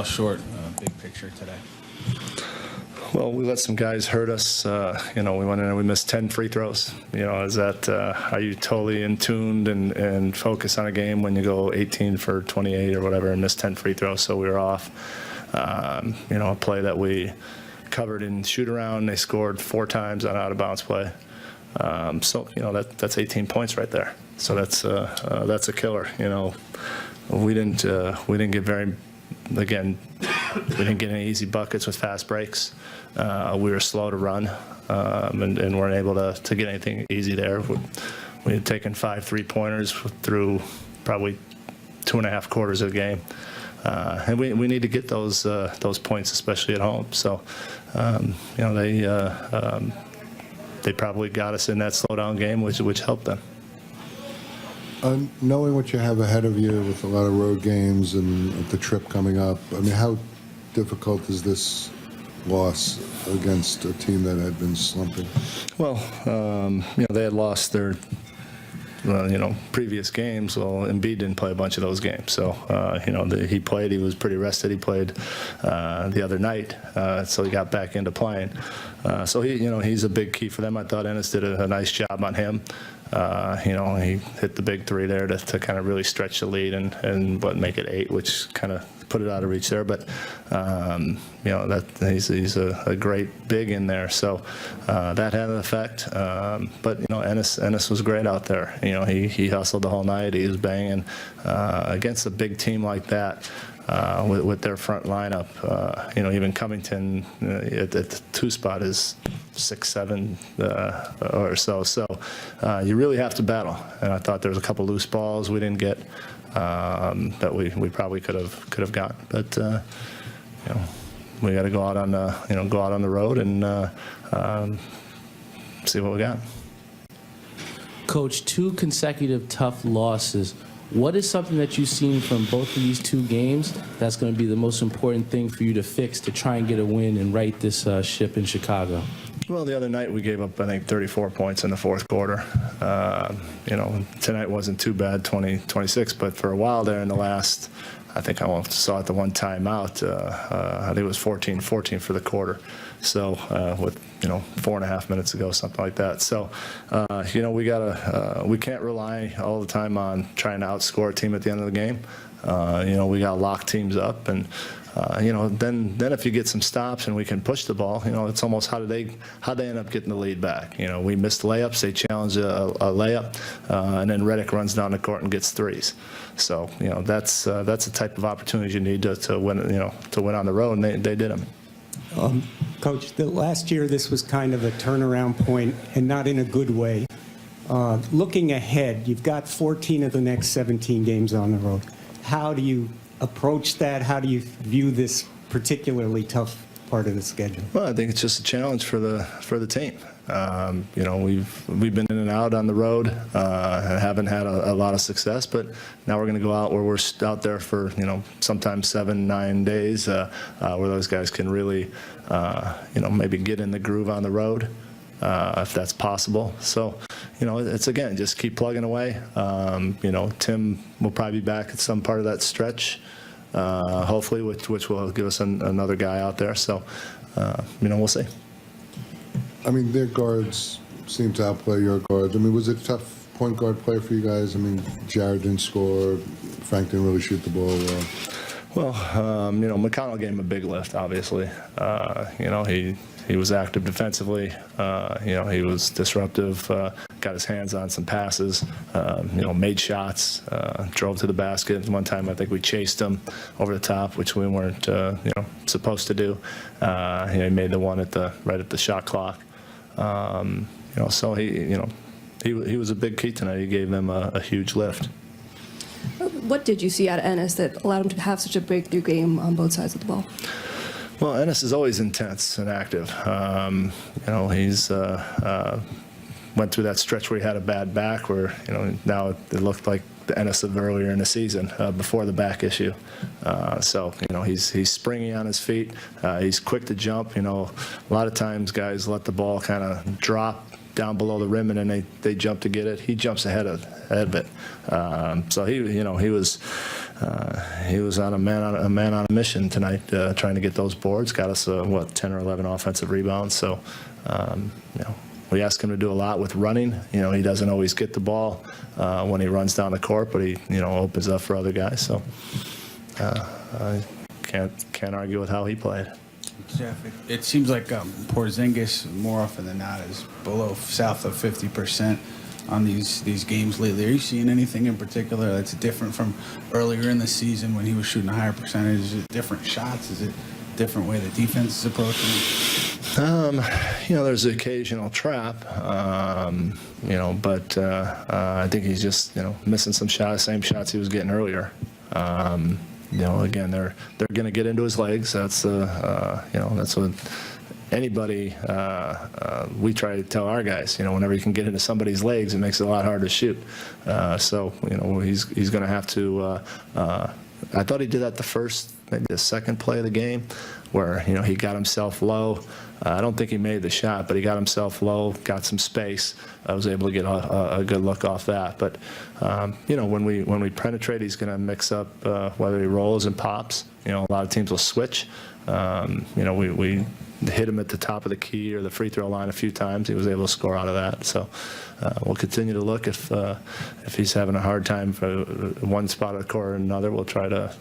fell short, big picture today? Well, we let some guys hurt us. We went in and we missed 10 free throws. Is that are you totally in tuned and focused on a game when you go 18 for 28 or whatever and miss 10 free throws? So we were off. A play that we covered in shoot around. They scored 4 times on out of bounds play. That's 18 points right there. So that's a killer. We didn't get very. Again, we didn't get any easy buckets with fast breaks. We were slow to run and weren't able to get anything easy there. We had taken 5 3-pointers through probably 2.5 quarters of the game. And we need to get those points, especially at home. So, they probably got us in that slowdown game, which helped them. Knowing what you have ahead of you with a lot of road games and the trip coming up, I mean, how difficult is this loss against a team that had been slumping? Well, they had lost their previous games. Well, Embiid didn't play a bunch of those games. So, he played. He was pretty rested. He played the other night, so he got back into playing. So he's a big key for them. I thought Ennis did a nice job on him. He hit the big 3 there to kind of really stretch the lead and make it 8, which kind of put it out of reach there. But that he's a great big in there, so that had an effect. But Ennis was great out there. He hustled the whole night. He was banging against a big team like that. With their front lineup, even Covington at the 2 spot is 6'7" or so. So you really have to battle. And I thought there was a couple loose balls we didn't get that we probably could have gotten. But we got to go out on the road and see what we got. Coach, 2 consecutive tough losses. What is something that you've seen from both of these 2 games that's going to be the most important thing for you to fix to try and get a win and right this ship in Chicago? Well, the other night we gave up, I think, 34 points in the 4th quarter. Tonight wasn't too bad, 26, but for a while there in the last, I think I saw it the one timeout, I think it was 14 for the quarter. So with 4.5 minutes ago, something like that. So we can't rely all the time on trying to outscore a team at the end of the game. We got to lock teams up, and then if you get some stops and we can push the ball, it's almost how they end up getting the lead back. We missed layups, they challenge a layup, and then Redick runs down the court and gets 3s. So that's the type of opportunities you need to win on the road, and they did them. Coach, last year this was kind of a turnaround point, and not in a good way. Looking ahead, you've got 14 of the next 17 games on the road. How do you approach that? How do you view this particularly tough part of the schedule? Well, I think it's just a challenge for the team. We've been in and out on the road, and haven't had a lot of success. But now we're going to go out where we're out there for sometimes 7-9 days, where those guys can really maybe get in the groove on the road, if that's possible. So it's again just keep plugging away. Tim will probably be back at some part of that stretch, hopefully, which will give us another guy out there. So we'll see. I mean, their guards seem to outplay your guards. I mean, was it a tough point guard play for you guys? I mean, Jared didn't score. Frank didn't really shoot the ball well. Well, McConnell gave him a big lift, obviously. He was active defensively. He was disruptive, got his hands on some passes, made shots, drove to the basket. One time I think we chased him over the top, which we weren't, supposed to do. He made the one right at the shot clock. So he was a big key tonight. He gave them a huge lift. What did you see out of Ennis that allowed him to have such a breakthrough game on both sides of the ball? Well, Ennis is always intense and active. He's went through that stretch where he had a bad back, where now it looked like the Ennis of earlier in the season, before the back issue. So he's springy on his feet. He's quick to jump. A lot of times guys let the ball kind of drop down below the rim and then they jump to get it. He jumps ahead of it. So he was he was on a man on a mission tonight, trying to get those boards. Got us 10 or 11 offensive rebounds. So we ask him to do a lot with running. He doesn't always get the ball when he runs down the court, but he opens up for other guys. So I can't argue with how he played. Jeff, it seems like Porzingis more often than not is south of 50% on these games lately. Are you seeing anything in particular that's different from earlier in the season when he was shooting a higher percentage? Is it different shots? Is it a different way the defense is approaching it? There's the occasional trap, but I think he's just missing some shots, same shots he was getting earlier. Again, they're going to get into his legs. That's that's what anybody we try to tell our guys. Whenever you can get into somebody's legs, it makes it a lot harder to shoot. So he's going to have to. I thought he did that maybe the second play of the game, where he got himself low. I don't think he made the shot, but he got himself low, got some space. I was able to get a good look off that. But when we penetrate, he's going to mix up whether he rolls and pops. A lot of teams will switch. We hit him at the top of the key or the free throw line a few times. He was able to score out of that. So we'll continue to look if he's having a hard time for one spot of the court or another. We'll try to